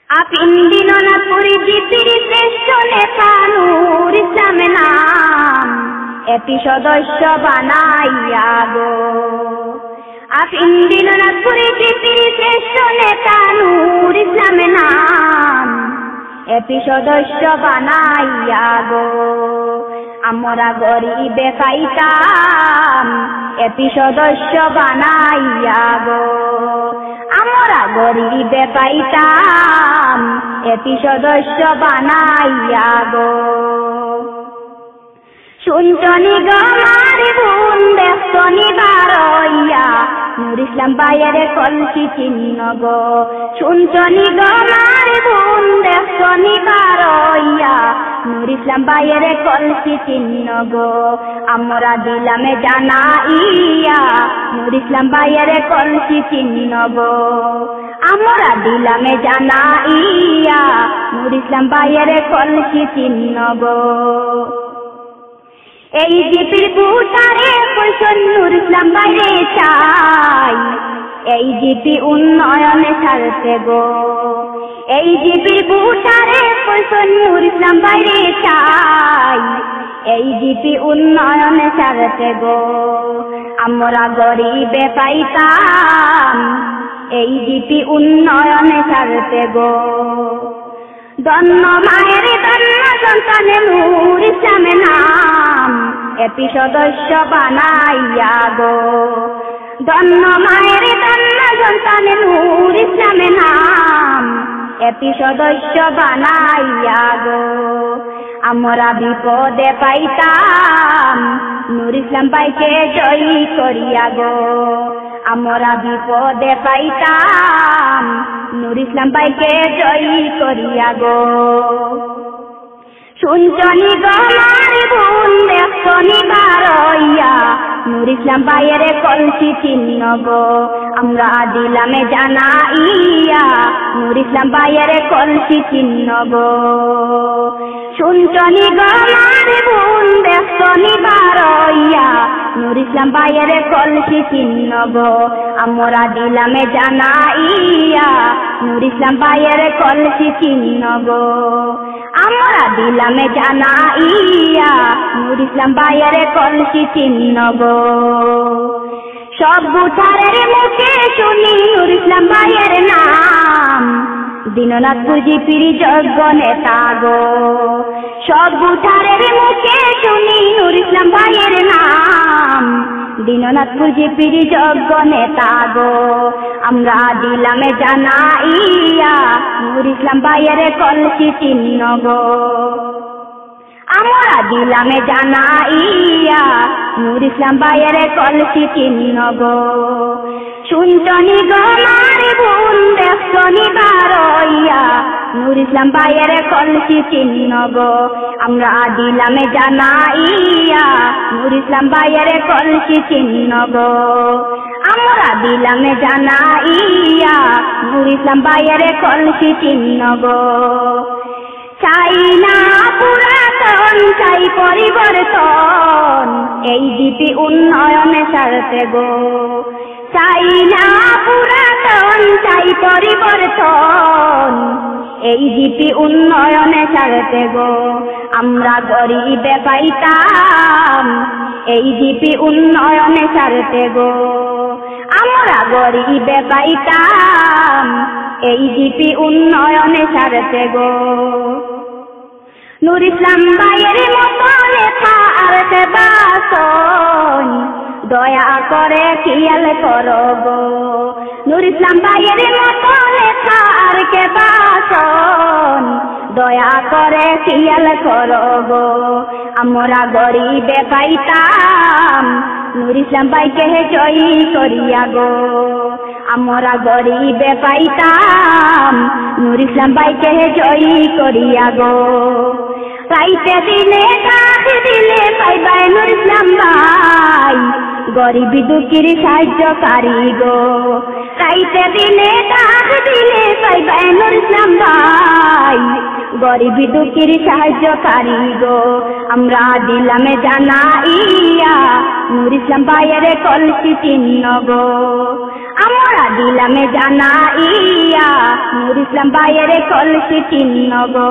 দিনাজপুরি জিপির শ্রেষ্ঠ নেতা নূর ইসলামের নাম এপি সদস্য বানাইয়া গো। দিনাজপুরি জিপির শ্রেষ্ঠ নেতা নূর ইসলামের নাম এপি সদস্য বানাইয়া গো। আমরা গরিবে পাইতাম এপি সদস্য বানাইয়া গো। আমরা গরিবে পাইতাম এপি সদস্য বানাইয়া গো। শুনছনি গো আমার বোন দেখছনি বারইয়া নূর ইসলাম ভাইয়ের কলসি চিহ্ন গো। শুনছনি গো আমার বোন দেখছনি বারইয়া নূর ইসলাম ভাইয়ের কলসি চিহ্ন গো। আমরা দিলামে জানাইয়া নূর ইসলাম ভাইয়ের কলসি চিহ্ন গো। আমরা দিলামে জানাইয়া নূর ইসলাম ভাইয়ের কলসি চিহ্ন গো। এই জিপির ভোটারে কইছেন নূর ইসলাম ভাইরে চাই এই জিপি উন্নয়নে ছাড়তে গো। এই জিপির ভোটারে কইছেন নূর ইসলাম ভাইরে চাই এই জিপি উন্নয়নে ছাড়তে গো। আমরা গরিবে পাইতাম এই জিপি উন্নয়নে ছাড়তে গো। ধন্য মায়ের ধন্য সন্তানে নূর ইসলামের নাম এপি সদস্য বানাইয়া গো। ধন্য মায়ের ধন্য সন্তানে নূর ইসলামের নাম এপি সদস্য বানাইয়া গো। আমরা বিপদে পাইতাম নূর ইসলাম ভাইকে জয়ী করিয়া গো। আমরা বিপদে পাইতাম নূর ইসলাম ভাইকে জয়ী করিয়া গো। শুনছনি গো আমার বোন দেখছনি বারইয়া নূর ইসলাম ভাইয়ের কলসি চিহ্ন গো। আমরা দিলামে জানাইয়া নূর ইসলাম ভাইয়ের কলসি চিহ্ন গো। শুনছনি গো আমার বোন দেখছনি বারইয়া নূর ইসলাম ভাইয়ের কলসি চিহ্ন গো। আমরা দিলামে জানাইয়া নূর ইসলাম ভাইয়ের কলসি চিহ্ন গো। আমরা দিলামে জানাইয়া নূর ইসলাম ভাইয়ের কলসি চিহ্ন গো। সব ভোটারের মুখে শুনি নূর ইসলাম ভাইয়ের নাম দিনাজপুর জিপির যোগ্য নেতা গো। সব ভোটারের মুখে শুনি নূর ইসলাম ভাইয়ের নাম দিনাজপুর জিপির যোগ্য নেতা গো। আমরা দিলামে জানাইয়া নূর ইসলাম ভাইয়ের কলসি চিহ্ন গো। আমরা দিলামে জানাইয়া নূর ইসলাম ভাইয়ের কলসি চিহ্ন গো। শুনছনি গো আমার বোন দেখছনি বারইয়া নূর ইসলাম ভাইয়ের কলসি চিহ্ন গো। আমরা দিলামে জানাইয়া নূর ইসলাম ভাইয়ের কলসি চিহ্ন গো। আমরা দিলামে জানাইয়া নূর ইসলাম ভাইয়ের কলসি চিহ্ন গো। চাই না পুরাতন চাই পরিবর্তন এই জিপি উন্নয়নে ছাড়তে গো। চাই না পুরাতন চাই পরিবর্তন এই জিপি উন্নয়নে ছাড়তে গো। আমরা গরিবে পাইতাম এই জিপি উন্নয়নে ছাড়তে গো। আমরা গরিবে পাইতাম এই জিপি উন্নয়নে ছাড়তে গো। নূর ইসলাম ভাইয়ের মতো নেতা আর কে বাসন দয়া করে খেয়াল করো গো। নূর ইসলাম ভাইয়ের মতো নেতা আর কে বাসন দয়া করে খেয়াল করো গো। আমরা গরিবে পাইতাম নূর ইসলাম ভাইকে জয়ী করিয়া গো। আমরা গরিবে পাইতাম নূর ইসলাম ভাইকে জয়ী করিয়া গো। রাইতে দিলে ডাক দিলে পাইবাই নূর ইসলাম ভাই গরিবি দুঃখীর সাহায্যকারী গো। রাইতে দিলে ডাক দিলে পাইবাই নূর ইসলাম ভাই গরিবি দুঃখীর সাহায্যকারী গো। আমরা দিলামে জানাইয়া নূর ইসলাম ভাইয়ের কলসি চিহ্ন গো। আমরা দিলামে জানাইয়া নূর ইসলাম ভাইয়ের কলসি চিহ্ন গো।